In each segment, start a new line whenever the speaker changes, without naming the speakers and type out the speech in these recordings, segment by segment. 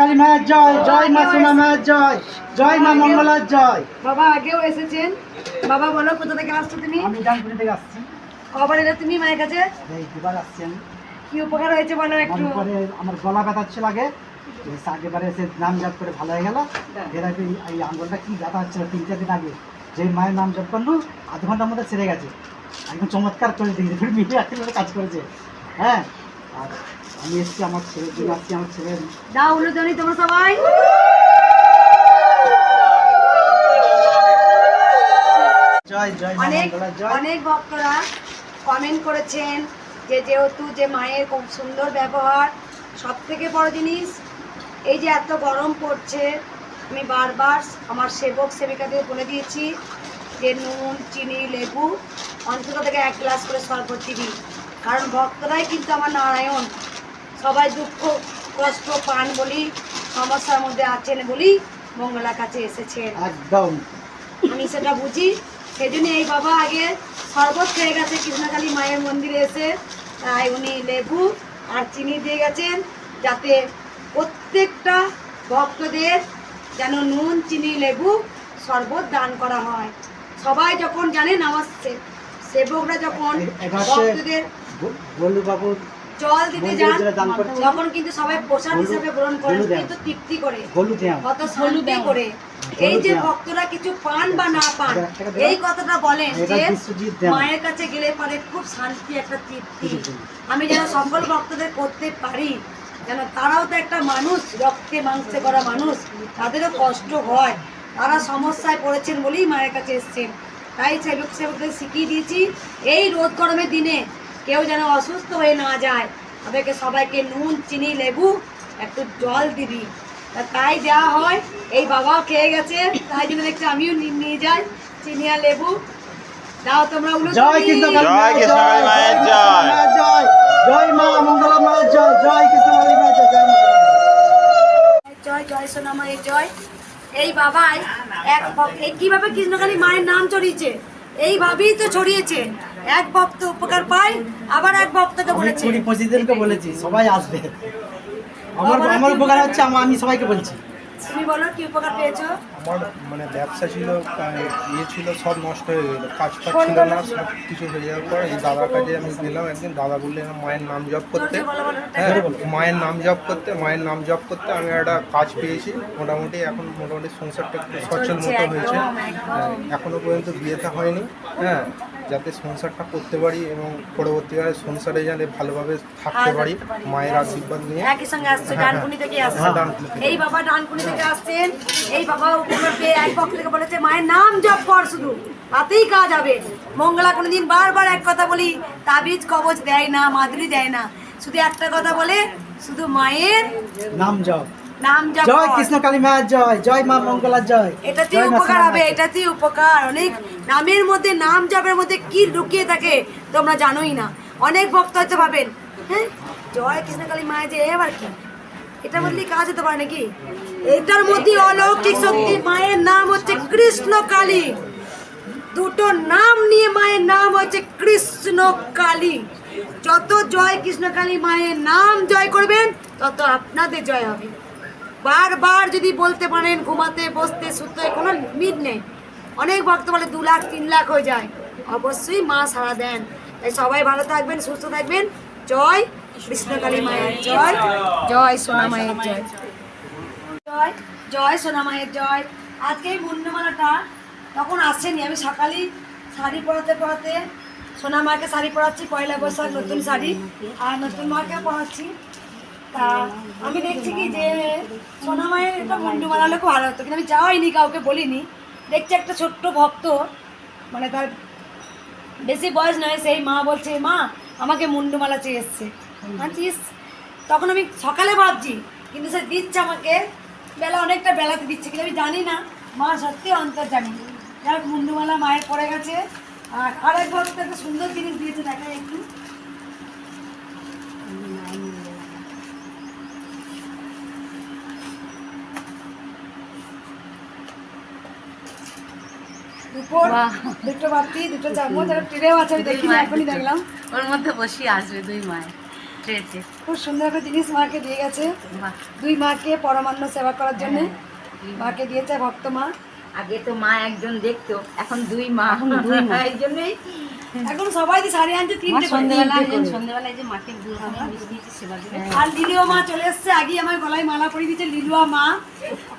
কালী মায়ের জয়, জয় মা সোনা মায়ের জয়, জয় মা মঙ্গলার জয়।
বাবা আগেও এসেছেন। বাবা বলো কোথা থেকে আসছো তুমি?
আমি ডানকুনি থেকে আসছি।
কবার এলে তুমি মায়ের কাছে?
এই দুবার আসছি আমি।
কি উপকার হয়েছে বলো একটু।
পরে আমার গলা ব্যথা ছিল আগে, আগেবারে এসে নাম জপ করে ভালো হয়ে গেল। এর আগে এই আঙ্গুলটা কি ব্যথা হচ্ছিল 3-4 দিন আগে, যে মায়ের নাম জপ করলো আধ ঘন্টার মধ্যে সেরে গেছে। একদম চমৎকার করে দিয়েছে, মিলে একেবারে কাজ করেছে। হ্যাঁ, আর আমি এসছি আমার ছেলের জন্য, আসছি আমার ছেলে।
দাও উলুধ্বনি তোমরা সবাই।
জয় জয় মা মঙ্গলার জয়।
অনেক ভক্তরা কমেন্ট করেছেন যে যেহেতু যে মায়ের খুব সুন্দর ব্যবহার, সব থেকে বড় জিনিস এই যে এত গরম পড়ছে, আমি বারবার আমার সেবক সেবিকাদের বলে দিয়েছি যে নুন চিনি লেবু অন্তত থেকে 1 গ্লাস করে শরবত দিবি, কারণ ভক্তরাই কিন্তু আমার নারায়ণ। সবাই দুঃখ কষ্ট পান বলি, সমস্যার মধ্যে আছেন বলি মঙ্গলার কাছে এসেছেন।
একদম
আমি সেটা বুঝি, সেই জন্য এই বাবা আগে শরবত খেয়ে গেছে কৃষ্ণকালী মায়ের মন্দিরে এসে, তাই উনি লেবু আর চিনি দিয়ে গেছেন যাতে প্রত্যেকটা ভক্তদের যেন নুন চিনি লেবু শরবত দান করা হয়। সবাই যখন জানেন আমার সেবকরা যখন ভক্তদের
বলু বাবু
জল দিতে যান তখন কিন্তু সবাই প্রসাদ হিসেবে গ্রহণ করেন, কিন্তু তৃপ্তি করে, কত শান্তি করে। এই যে ভক্তরা কিছু পান বা না পান, এই কথাটা বলেন যে মায়ের কাছে গেলে পরে খুব শান্তি, একটা তৃপ্তি। আমি যেন সকল ভক্তদের করতে পারি, যেন তারাও তো একটা মানুষ, রক্তে মাংসে করা মানুষ, তাদেরও কষ্ট হয়, তারা সমস্যায় পড়েছেন বলেই মায়ের কাছে এসছেন। তাই সেবকদের শিখিয়ে দিয়েছি এই রোদ গরমের দিনে কেউ যেন অসুস্থ হয়ে না যায়, তাদেরকে সবাইকে নুন চিনি লেবু একটু জল দিবি, তাই দেওয়া হয়। এই বাবাও খেয়ে গেছে, তাই জন্য দেখছি আমিও নিয়ে যাই চিনি আর লেবু। দাও তোমরা
জয় কৃষ্ণকালী মায়ের জয়, জয় জয় মা মঙ্গলা মায়ের জয়, জয় কৃষ্ণকালী মায়ের জয়,
জয় জয় সোনা মায়ের জয়। এই বাবাই কিভাবে কৃষ্ণকালী মায়ের নাম ছড়িয়েছে, এইভাবেই তো ছড়িয়েছে। এক ভক্ত উপকার পায়, আবার এক ভক্তকে বলেছে
20-25 জনকে বলেছি সবাই আসবে। আমার উপকার হচ্ছে, আমি সবাইকে বলছি।
তুমি বলো কি উপকার পেয়েছো?
আমার মানে ব্যবসা ছিল, ইয়ে ছিল, সব নষ্ট হয়ে গেল, কাজ ছিল না, সব কিছু হয়ে যাওয়ার পর এই দাদার কাছে আমি গেলাম একদিন। দাদা বললেন মায়ের নাম জপ করতে, হ্যাঁ মায়ের নাম জপ করতে, মায়ের নাম জপ করতে আমি একটা কাজ পেয়েছি। মোটামুটি এখন মোটামুটি সংসারটা একটু সচ্ছল মতো হয়েছে। এখনও পর্যন্ত বিয়েটা হয়নি, হ্যাঁ, যাতে সংসারটা করতে পারি এবং পরবর্তীকালে সংসারে যাতে ভালোভাবে থাকতে পারি মায়ের আশীর্বাদ নিয়ে।
একই সঙ্গে আসছে, ডানকুনি থেকে আসছে। এই বাবা ডানকুনি থেকে আসছেন। এই বাবা উপকার পেয়ে এক পক্ষ থেকে বলেছে মায়ের নাম জপ কর, শুধু তাতেই কাজ হবে। মঙ্গলা কোনোদিন বারবার এক কথা বলি, তাবিজ কবচ দেয় না, মাদুরি দেয় না, শুধু একটা কথা বলে, শুধু মায়ের
নাম জপ,
নাম জপ।
জয় কৃষ্ণকালী মায়ের জয়, জয় মা মঙ্গলার জয়।
এটাতেই উপকার হবে, এটাতেই উপকার। অনেক নামের মধ্যে, নাম জপের মধ্যে কি লুকিয়ে থাকে তোমরা জানোই না। অনেক ভক্ত হয়তো ভাবেন হ্যাঁ জয় কৃষ্ণকালী মায়ের যে এবার কি, এটা বললেই কাজ হতে পারে নাকি? এটার মধ্যে অলৌকিক শক্তি। মায়ের নাম হচ্ছে কৃষ্ণকালী, দুটো নাম নিয়ে মায়ের নাম হচ্ছে কৃষ্ণকালী। যত জয় কৃষ্ণকালী মায়ের নাম জয় করবেন তত আপনাদের জয় হবে। বারবার যদি বলতে পারেন, ঘুমাতে বসতে শুতে কোনো লিমিট নেই। অনেক ভক্ত বলে 2 লাখ 3 লাখ হয়ে যায়, অবশ্যই মা সাড়া দেন। তাই সবাই ভালো থাকবেন, সুস্থ থাকবেন। জয় কৃষ্ণকালী মায়ের জয়, জয় সোনা মায়ের জয়, জয় জয় সোনা মায়ের জয়। আজকে এই মুন্ডমালাটা তখন আসেনি, আমি সকালেই শাড়ি পরাতে পরাতে সোনা মাকে শাড়ি পরাচ্ছি, পয়লা বৈশাখ নতুন শাড়ি, আর নতুন মাকে পরাচ্ছি। তা আমি দেখছি কি যে সোনা মায়ের একটা মুন্ডু বানালে খুব ভালো হতো, কিন্তু আমি যাওয়াইনি, কাউকে বলিনি। দেখছি একটা ছোট্ট ভক্ত, মানে তার বেশি বয়স নয়, সেই মা বলছে মা আমাকে মুন্ডুমালা চেয়ে এসছে। আছিস তখন আমি সকালে ভাবছি, কিন্তু সে দিচ্ছে আমাকে বেলা, অনেকটা বেলাতে দিচ্ছে, কিন্তু আমি জানি না মা সত্যি অন্তর জানি। যার মুন্ডুমালা মায়ের পড়ে গেছে। আর আরেক ভক্ত একটা সুন্দর জিনিস দিয়েছে, দেখা একটু। দুটো বাটি, দুটো চামচ, আর ট্রেও আছে, আমি দেখিনি, এখনই দেখলাম।
ওর মধ্যে বসিয়ে আসবে 2 মায়ের। পেয়েছে।
খুব সুন্দর একটা জিনিস মাকে দিয়ে গেছে,
বাহ।
দুই মাকে পরমান্ন সেবা করার জন্য মাকে দিয়েছে ভক্ত মা।
আগে তো মা একজন দেখতো, এখন দুই মা, এই জন্যই
এখন সবাই তো শাড়ি আনছে তিনটে করে।
সন্ধ্যেবেলায় যে মাকে দুধ দিয়েছে সেবা দিবে।
আর লিলুয়া মা চলে এসছে, আগে আমার গলায় মালা পরিয়ে দিয়েছে লিলুয়া মা,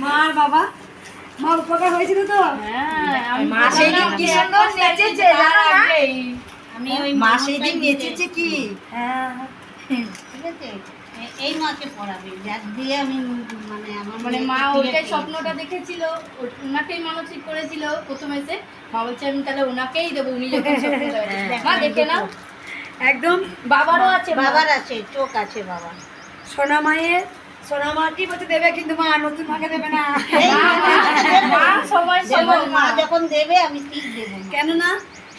মা আর বাবা। মা উপকার হয়েছিল তো?
মা সেই দিন কি সুন্দর নেচেছে, জানো না? আমি ওই মা সেই দিন নেচেছে কি।
হ্যাঁ
ঠিক আছে, এই মাকে পড়াবে, যার দিয়ে আমি মানে আমার
মানে মা ওইটাই স্বপ্নটা দেখেছিল, ওনাকেই মানসিক করেছিল প্রথম এসে। মা বলছে আমি তাহলে ওনাকেই দেবো, উনি যখন স্বপ্ন দেখেছে। মা দেখে নাও,
একদম।
বাবারও আছে,
বাবার আছে, চোখ আছে বাবা।
সোনা মায়ের, সোনা মা কি বলতে দেবে, কিন্তু মা নতুন মাকে দেবে না।
মা সবাই
দেবো,
সবার
মা যখন দেবে আমি ঠিক দেবো।
কেননা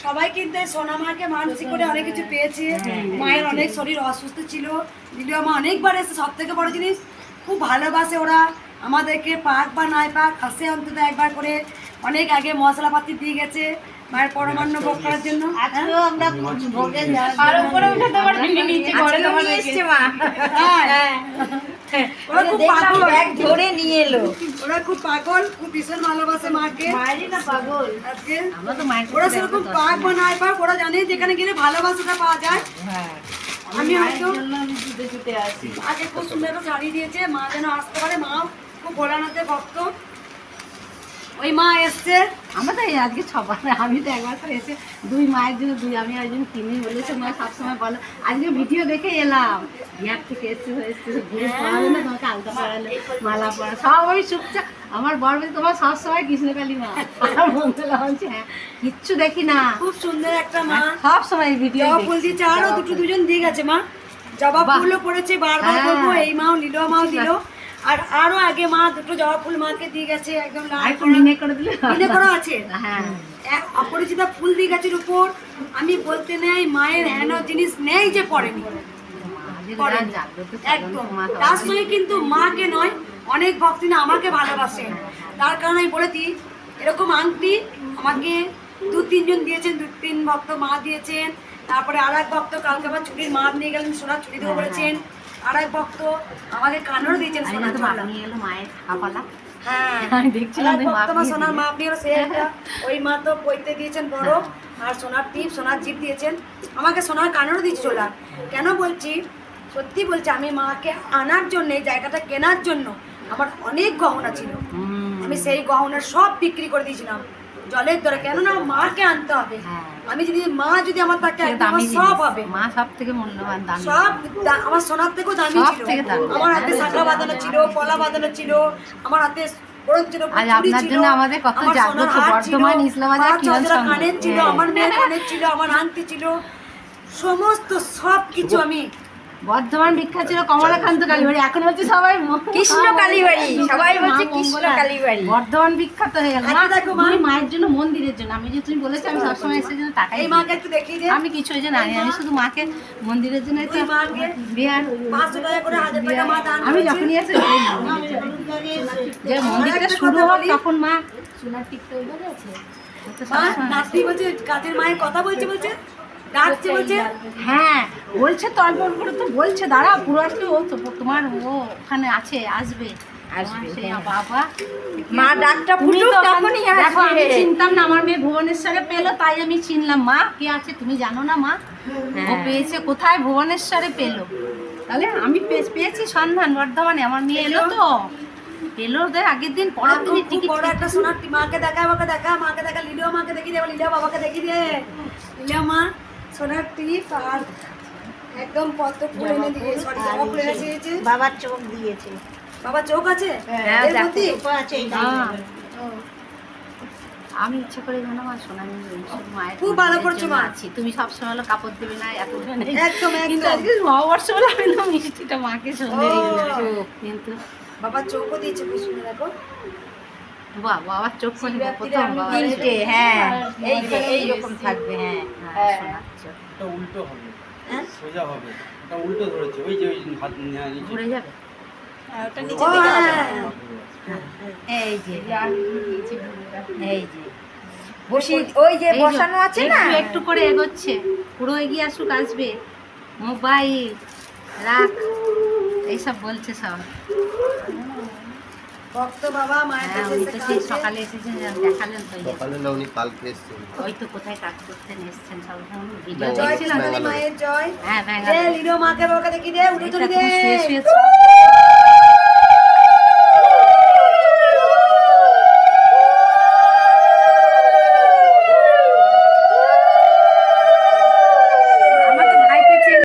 সবাই কিন্তু এই সোনা মাকে মানসিক করে অনেক কিছু পেয়েছে। মায়ের অনেক শরীর অসুস্থ ছিল, দিদিও মা অনেকবার এসে, সব থেকে বড় জিনিস খুব ভালোবাসে ওরা আমাদেরকে, পাক বা নাই পাক আসে অন্তত একবার করে। অনেক আগে মশলাপাতি দিয়ে গেছে মায়ের পরমান্ন ভোগ করার জন্য।
আজকেও আমরা ভোগে
আর উপরে উঠাতে পারবি না, নিচে ঘরে তোমার
এসছে মা,
ওরা খুব পাগল,
ব্যাগ ধরে নিয়ে এলো।
ওরা খুব পাগল, খুব ভীষণ ভালোবাসে মাকে।
মায়েরই না পাগল,
আজকে
আমরা তো মায়ের
ওরা সেরকম পাক বা নাই পাক ওরা জানে যেখানে গেলে ভালোবাসাটা পাওয়া যায়।
হ্যাঁ,
আমি হয়তো
আমি ছুটে ছুটে আসি।
আগে খুব সুন্দর একটা শাড়ি দিয়েছে, মা যেন আসতে পারে, মাও খুব ভোলানাথের ভক্ত। ওই মা এসছে,
আমরা তো এই আজকে সবার, আমি তো একবার করে এসে দুই মায়ের জন্য দুই, আমি একজন কিনে বলেছে মা সবসময় বলো, আজকে ভিডিও দেখে এলাম, বিহার থেকে এসছে ঘুরে পড়াবে না, তোমাকে আলতা পড়ালো, মালা পড়া সব আমি চুপচাপ। আমার বর বলছে তোমার সবসময় কৃষ্ণকালী মা, আমার বন্ধুরা বলছে হ্যাঁ, কিচ্ছু দেখি না,
খুব সুন্দর একটা মা।
সব সময় ভিডিও
জবা ফুল দিয়েছে, আরো দুজন দিয়ে গেছে মা, জবা
বাহ।
ফুলও পড়েছে, বারবার
হ্যাঁ।
বলবো এই মাও নিল, মাও দিল। আর আরো আগে মা দুটো জবা ফুল মাকে দিয়ে গেছে, একদম লাল
একটু মিনে করে দিলে
কিনে করা আছে।
হ্যাঁ,
এক অপরিচিতা ফুল দিয়ে গাছের উপর, আমি বলতে নেই মায়ের হেন জিনিস নেই যে পড়েনি, পড়েনি। একদম। তার সঙ্গে কিন্তু মাকে নয়, অনেক ভক্তি না আমাকে ভালোবাসে, তার কারণে আমি বলে দিই, এরকম আংটি আমাকে 2-3 জন দিয়েছেন, 2-3 ভক্ত মা দিয়েছেন। তারপরে আর এক ভক্ত কালকে আবার চুড়ির মাপ নিয়ে গেলেন, সোনার চুড়ি দেবো বলেছেন। আর এক ভক্ত আমাকে কানেরও দিয়েছেন সোনার
তো
চুড়ি।
নিয়ে এলো মায়ের হাপালা,
হ্যাঁ,
আমি দেখছিলাম
আর এক
যে
ভক্ত
মাপ
মা
নিয়ে
সোনার মাপ নিয়ে এলো, সে একটা ওই মা তো পইতে দিয়েছেন বড়, আর সোনার টিপ, সোনার জিপ দিয়েছেন। আমাকে সোনার কানেরও দিয়েছে চোলা। কেন বলছি, সত্যি বলছি, আমি মাকে আনার জন্য, এই জায়গাটা কেনার জন্য আমার অনেক গহনা ছিল, আমি সেই গহনা সব বিক্রি করে দিয়েছিলাম জলের দরে। কেননা মাকে আনতে হবে,
হ্যাঁ।
আমি যদি মা যদি আমার তাকে
সবথেকে
একদম,
দামি
আমার সব
জিনিস।
হবে,
মা সব থেকে মূল্যবান দামি।
সব আমার সোনার থেকেও দামি
সব
ছিল।
থেকে দামি।
আমার হাতে শাখা বাঁধানো ছিল, পলা বাঁধানো ছিল, আমার হাতে বরঞ্চ ছিল,
আজ
চুড়ি
আপনার
ছিল,
জন্য আমাদের কত
আমার
জাগ্রত
সোনার হার ছিল,
বর্ধমান ইসলামাবাদ
5
কিরণ
হাজার
সংঘ।
কানের ছিল,
হ্যাঁ।
আমার মেয়ের কানের ছিল, আমার আংটি ছিল, সমস্ত সব কিছু আমি।
বর্ধমান বিখ্যাত ছিল কমলাকান্ত কালীবাড়ি, এখন হচ্ছে সবাই
কৃষ্ণ কালীবাড়ি, সবাই বলছে কৃষ্ণ কালীবাড়ি।
বর্ধমান বিখ্যাত হয়ে গেল।
আজকে দেখো মা,
তুমি মায়ের জন্য, মন্দিরের জন্য, আমি যে তুমি বলেছো আমি সবসময় এসে জন্য টাকাই
এই
দিই।
মাকে একটু দেখিয়ে দে,
আমি কিছু ওই যে জানি, আমি শুধু মাকে মন্দিরের জন্য তো
ওই মাকে
বিহার
500 টাকা করে 1000 টাকা মা দান
আমি
করেছে।
যখনই আসি যে মন্দিরটা
একটা
শুরু
কথা
হোক
বলি।
তখন মা সোনার টিকতে ওই ঘরে আছে। ও তো
মা
সবসময়-
নাতি বলছে, কাজের মায়ের কথা বলছে ডাকছে বলছে।
হ্যাঁ বলছে তো, অল্প অল্প করে তো বলছে, দাঁড়া পুরো আসলে ও তো তোমার ও ওখানে আছে, আসবে
আসবে,
সেই
হ্যাঁ।
বাবা
মা ডাকটা
তুমি
ফুটুক
তো
তখনই
দেখো, আমি
আসবে।
চিনতাম না, আমার মেয়ে ভুবনেশ্বরে পেলো তাই আমি চিনলাম। মা কে আছে তুমি জানো না মা, ও পেয়েছে কোথায়, ভুবনেশ্বরে পেলো। তাহলে আমি পেয়েছি সন্ধান বর্ধমানে, আমার মেয়ে এলো তো, পেলো ওদের আগের দিন, পরের দিনই
খুব
টিকিট।
বড় একটা সোনার মাকে দেখা, আমাকে দেখা, মাকে দেখা, লিলিও মাকে দেখিয়ে দে, লিলিও বাবাকে দেখিয়ে দে। লিলিও মা সোনার টিপ আর একদম পদ্ম ফুল এনে দিয়ে, সরি জবা ফুল এনে দিয়েছে।
বাবার চোখ দিয়েছে,
বাবা চোখ আছে
হ্যাঁ,
এর
দেখো।
প্রতি?
চোখ আছে এই
হ্যাঁ।
গায়ে।
আমি ইচ্ছা করে জানো মা সোনা নিয়ে যাই, শুধু মায়ের
খুব ভালো
মন্দিরের
করছো
জন্য
মা।
আছি। তুমি সবসময় হলো কাপড় দেবে না, এত নেই।
একদম
কিন্তু
একদম।
আজকে নববর্ষ বলে আমি না মিষ্টিটা মাকে সন্ধে দিয়ে
ও।
দিলাম। কিন্তু
বাবার চোখও দিয়েছে, খুব সুন্দর দেখো।
বাবার চোখ করে
শিবরাত্রিরে
প্রথম
আমি
বাবার
তিনটে,
চোখ।
হ্যাঁ, এই যে
এখানে
এইরকম
দিয়েছি।
থাকবে, হ্যাঁ।
হ্যাঁ, সোনার চোখ।
এটা উল্টো হবে,
হ্যাঁ?
সোজা হবে, এটা উল্টো ধরেছে, ওই যে ওই হাত নিচে
ঘুরে যাবে।
ওটা
ও,
নিচে দিকে
হ্যাঁ।
যাবে। এই যে এই যে বসি, ওই যে
এই যে,
বসানো আছে না,
একটু একটু করে এগোচ্ছে, পুরো এগিয়ে আসুক, আসবে মোবাইল। রাখ এইসব বলছে সব।
ভক্ত বাবা মায়ের
হ্যাঁ
কাছে
উনি
এসে
তো সেই
কাঁদছে।
সকালে এসেছেন, দেখালেন তো এই যে।
সকালে না উনি কালকে এসেছেন।
ওই তো কোথায় কাজ করতেন এসছেন সব ভিডিও
জয়
জয়
দেখছিলাম।
কৃষ্ণকালী মায়ের জয়।
হ্যাঁ
দে
ব্যাঙ্গালোর।
লিডো মাকে বাবাকে দেখি দে, উঠে
এইটা
তুলি
খুব
দে।
শুয়ে শুয়ে সব